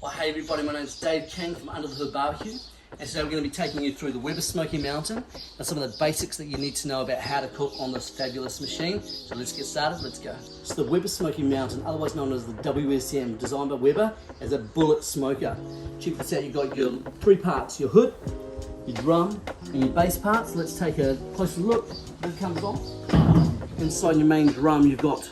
Well, hey everybody, my name's Dave King from Under the Hood Barbecue, and today we're going to be taking you through the Weber Smokey Mountain and some of the basics that you need to know about how to cook on this fabulous machine. So let's get started, let's go. So the Weber Smokey Mountain, otherwise known as the WSM, designed by Weber as a bullet smoker. Check this out, you've got your three parts, your hood, your drum, and your base parts. Let's take a closer look. Lid comes off. Inside your main drum, you've got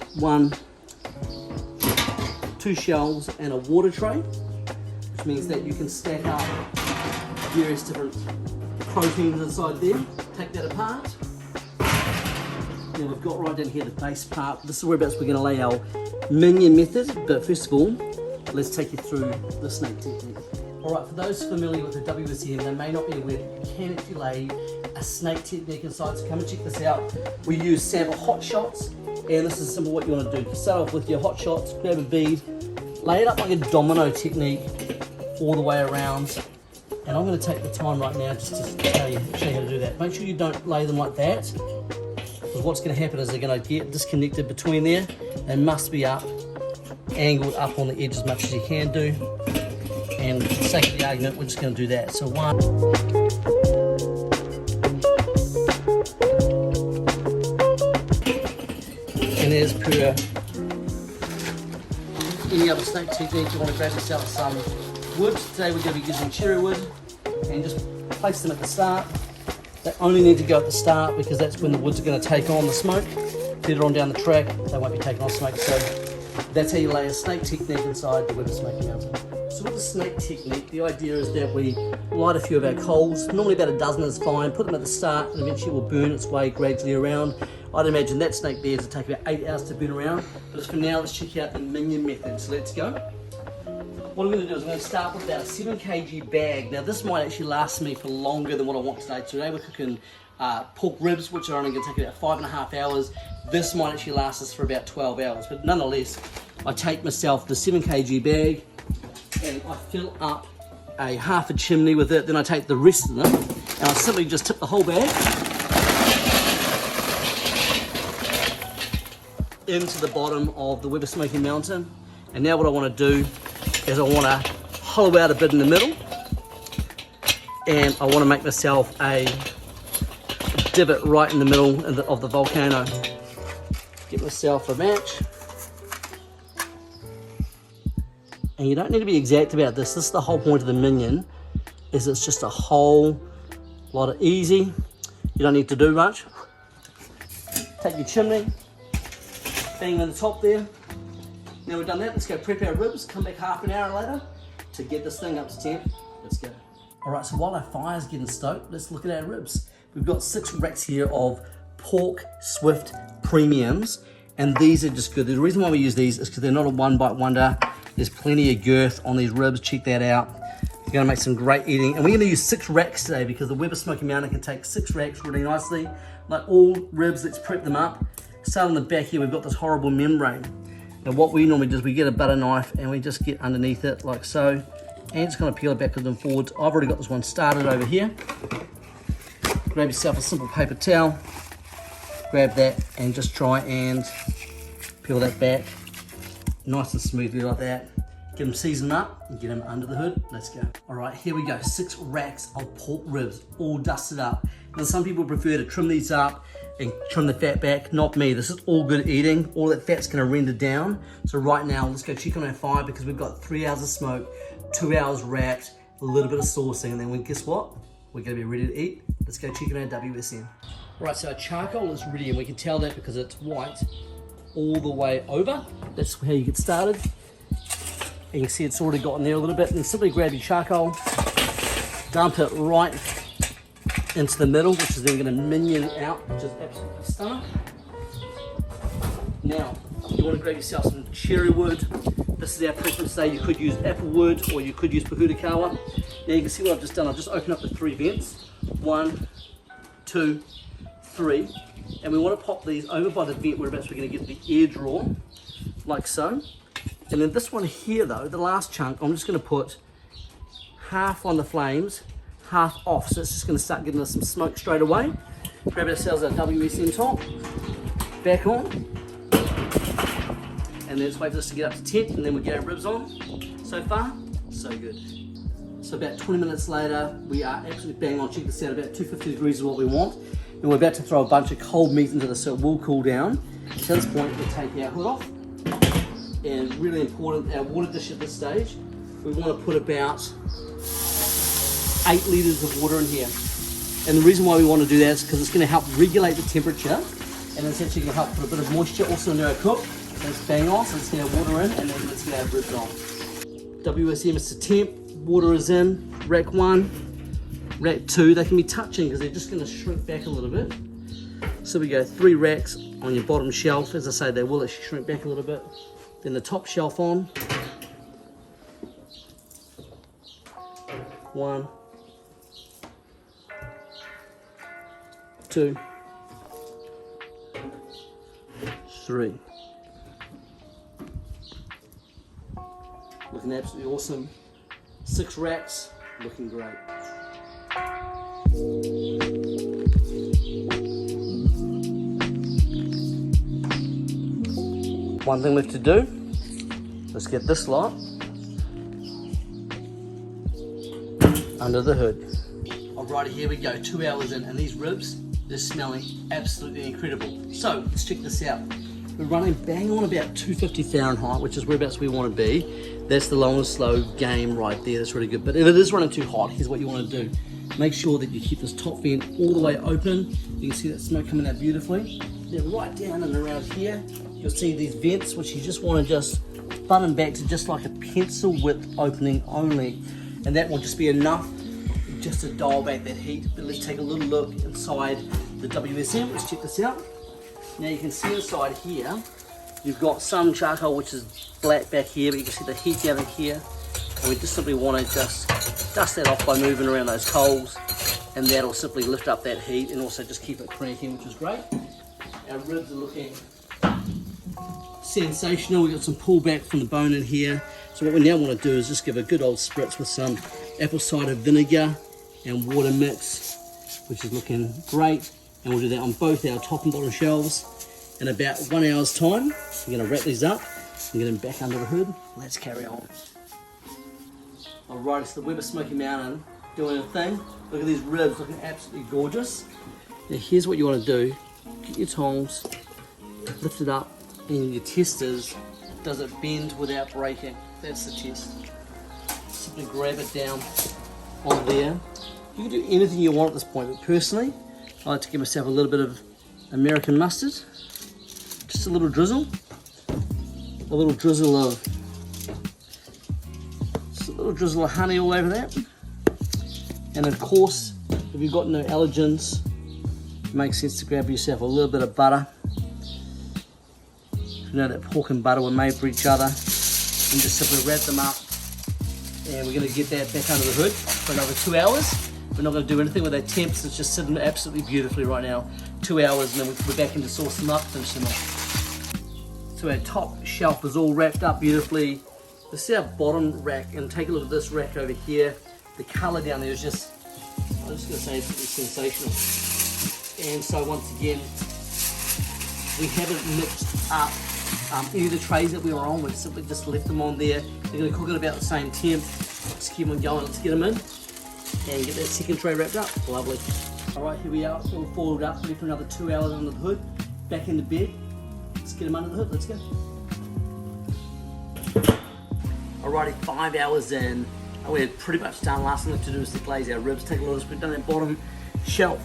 two shelves and a water tray, which means that you can stack up various different proteins inside there. Take that apart. Now we've got right down here the base part. This is whereabouts we're going to lay our minion method, but first of all, let's take you through the snake technique. Alright, for those familiar with the WSM, they may not be aware that you can actually lay a snake technique inside, so come and check this out. We use sample hot shots, and this is simple what you want to do. You start off with your hot shots, grab a bead, lay it up like a domino technique all the way around. And I'm going to take the time right now just to show you how to do that. Make sure you don't lay them like that, because what's going to happen is they're going to get disconnected between there. They must be up, angled up on the edge as much as you can do. And for the sake of the argument, we're just going to do that. So one. And there's per any other snake technique, you want to grab yourself some wood. Today we're going to be using cherry wood, and just place them at the start. They only need to go at the start because that's when the woods are going to take on the smoke. Further on down the track, they won't be taking on smoke. So that's how you lay a snake technique inside the Weber Smokey Mountain. So with the snake technique, the idea is that we light a few of our coals. Normally about a dozen is fine. Put them at the start, and eventually it will burn its way gradually around. I'd imagine that snake there will take about 8 hours to burn around. But just for now, let's check out the minion method. So let's go. What I'm going to do is I'm going to start with about a 7 kg bag. Now this might actually last me for longer than what I want today. Today we're cooking pork ribs, which are only going to take about 5.5 hours. This might actually last us for about 12 hours. But nonetheless, I take myself the 7 kg bag and I fill up a half a chimney with it. Then I take the rest of them and I simply just tip the whole bag into the bottom of the Weber Smokey Mountain. And now what I want to do is I want to hollow out a bit in the middle, and I want to make myself a divot right in the middle of the volcano. Get myself a match. And you don't need to be exact about this. This is the whole point of the minion, is it's just a whole lot of easy. You don't need to do much. Take your chimney, bang on the top there. Now we've done that, let's go prep our ribs, come back half an hour later to get this thing up to temp. Let's go. Alright, so while our fire's getting stoked, let's look at our ribs. We've got 6 racks here of Pork Swift Premiums, and these are just good. The reason why we use these is because they're not a one-bite wonder. There's plenty of girth on these ribs, check that out. You're gonna make some great eating. And we're gonna use 6 racks today because the Weber Smokey Mountain can take 6 racks really nicely. Like all ribs, let's prep them up. Start on the back here, we've got this horrible membrane. Now what we normally do is we get a butter knife and we just get underneath it like so, and just kind of peel it backwards and forwards. I've already got this one started over here. Grab yourself a simple paper towel, grab that and just try and peel that back nice and smoothly like that. Get them seasoned up and get them under the hood. Let's go. All right, here we go. 6 racks of pork ribs, all dusted up. Now some people prefer to trim these up and trim the fat back. Not me. This is all good eating. All that fat's going to render down. So right now, let's go check on our fire because we've got 3 hours of smoke, 2 hours wrapped, a little bit of saucing, and then guess what? We're going to be ready to eat. Let's go check on our WSM. Right, so our charcoal is ready, and we can tell that because it's white all the way over. That's how you get started. And you can see it's already gotten there a little bit. And then simply grab your charcoal, dump it right into the middle, which is then going to minion out, which is absolutely stunning. Now, you want to grab yourself some cherry wood. This is our preference today. You could use apple wood or you could use Pahudakawa. Now you can see what I've just done. I've just opened up the 3 vents. 1, 2, 3. And we want to pop these over by the vent whereabouts we're going to get the air draw, like so. And then this one here though, the last chunk, I'm just going to put half on the flames, half off. So it's just going to start giving us some smoke straight away. Grab ourselves a WSM top, back on, and then just wait for this to get up to temp, and then we get our ribs on. So far, So good. So about 20 minutes later, we are absolutely bang on. Check this out, about 250 degrees is what we want. And we're about to throw a bunch of cold meat into this so it will cool down. So at this point, we'll take our hood off. And really important, our water dish at this stage, we want to put about 8 litres of water in here. And the reason why we want to do that is because it's going to help regulate the temperature, and it's actually going to help put a bit of moisture also into our cook. So it's bang on, so let's get our water in, and then let's get our ribs on. WSM is the temp, water is in, rack 1, rack 2, they can be touching because they're just going to shrink back a little bit. So we go 3 racks on your bottom shelf. As I say, they will actually shrink back a little bit. Then the top shelf on. 1, 2, 3. Looking absolutely awesome. 6 racks, looking great. One thing left to do, let's get this lot under the hood. Alrighty, here we go, 2 hours in, and these ribs, they're smelling absolutely incredible. So, let's check this out. We're running bang on about 250 Fahrenheit, which is whereabouts we want to be. That's the long and slow game right there, that's really good. But if it is running too hot, here's what you want to do. Make sure that you keep this top vent all the way open. You can see that smoke coming out beautifully. Then right down and around here, you'll see these vents, which you just want to just button back to just like a pencil width opening only. And that will just be enough just to dial back that heat. But let's take a little look inside the WSM. Let's check this out. Now you can see inside here, you've got some charcoal which is black back here, but you can see the heat down in here. And we just simply want to just dust that off by moving around those coals, and that'll simply lift up that heat and also just keep it cranking, which is great. Our ribs are looking sensational. We've got some pullback from the bone in here. So what we now want to do is just give a good old spritz with some apple cider vinegar and water mix, which is looking great. And we'll do that on both our top and bottom shelves in about 1 hour's time. We're going to wrap these up and get them back under the hood. Let's carry on. Alright, it's the Weber Smokey Mountain doing a thing. Look at these ribs looking absolutely gorgeous. Now here's what you want to do. Get your tongs, lift it up, and your test is, does it bend without breaking? That's the test. Simply grab it down on there. You can do anything you want at this point, but personally, I like to give myself a little bit of American mustard, just a little drizzle of honey all over that. And of course, if you've got no allergens, it makes sense to grab yourself a little bit of butter. You know that pork and butter were made for each other, and just simply wrap them up. And we're going to get that back under the hood for another 2 hours. We're not going to do anything with our temps, it's just sitting absolutely beautifully right now. 2 hours, and then we're back in to sauce them up, finish them off. So our top shelf is all wrapped up beautifully. This is our bottom rack, and take a look at this rack over here. The colour down there is just, I'm just going to say it's sensational. And so once again, we haven't mixed up any of the trays that we were on. We've simply just left them on there. They're going to cook at about the same temp. Let's keep them going, let's get them in. And get that second tray wrapped up. Lovely. Alright, here we are, all folded up, ready for another 2 hours under the hood. Back in the bed. Let's get them under the hood, let's go. Alrighty, 5 hours in. We're pretty much done. Last thing left to do is to glaze our ribs. Take a look, we've done that bottom shelf.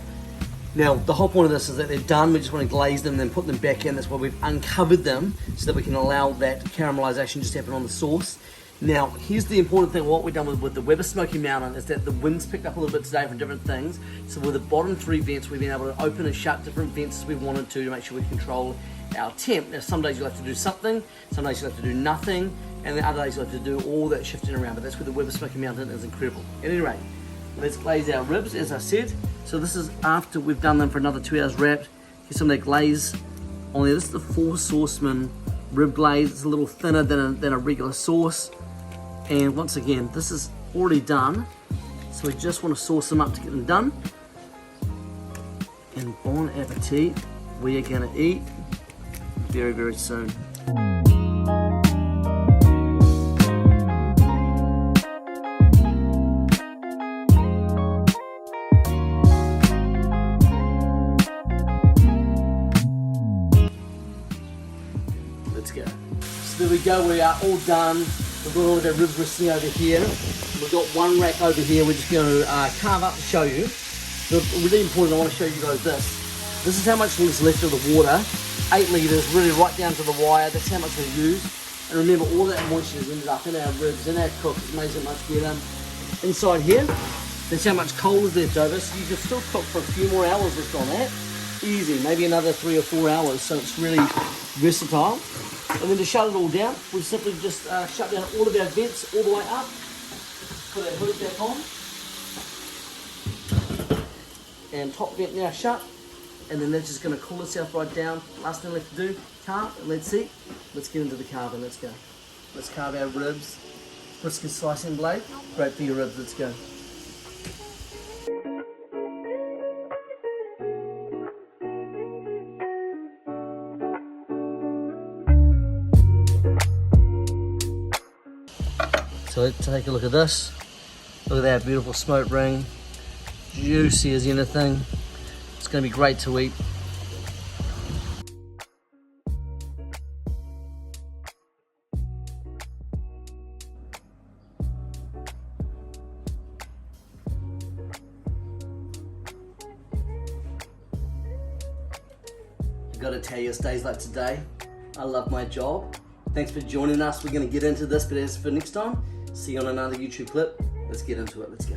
Now, the whole point of this is that they're done. We just want to glaze them and then put them back in. That's why we've uncovered them, so that we can allow that caramelization just to happen on the sauce. Now, here's the important thing, what we've done with the Weber Smokey Mountain is that the wind's picked up a little bit today from different things. So with the bottom 3 vents, we've been able to open and shut different vents as we wanted to make sure we control our temp. Now, some days you'll have to do something, some days you'll have to do nothing, and then other days you'll have to do all that shifting around. But that's where the Weber Smokey Mountain is incredible. At any rate, let's glaze our ribs, as I said. So this is after we've done them for another 2 hours wrapped. Here's some of that glaze on there. This is the 4 Sauceman rib glaze. It's a little thinner than a regular sauce. And once again, this is already done. So we just want to sauce them up to get them done. And bon appetit. We are going to eat very, very soon. let's go. So there we go, we are all done. We've got all of our ribs resting over here. We've got one rack over here we're just going to carve up to show you. So really important, I want to show you guys this. This is how much is left of the water. 8 litres, really right down to the wire. That's how much we use. And remember, all that moisture has ended up in our ribs, in our cook. It makes it much better. Inside here, that's how much coal is left over. So you can still cook for a few more hours just on that. Easy, maybe another 3 or 4 hours. So it's really versatile. And then to shut it all down, we simply just shut down all of our vents all the way up. Put our hood back on. And top vent now shut. And then that's just going to cool itself right down. Last thing left to do, carve, and let's see. Let's get into the carving, let's go. Let's carve our ribs. Brisket slicing blade, great for your ribs, let's go. So let's take a look at this. Look at that beautiful smoke ring. Juicy as anything. It's going to be great to eat. I've got to tell you, it's days like today. I love my job. Thanks for joining us. We're going to get into this, but as for next time, see you on another YouTube clip. Let's get into it. Let's go.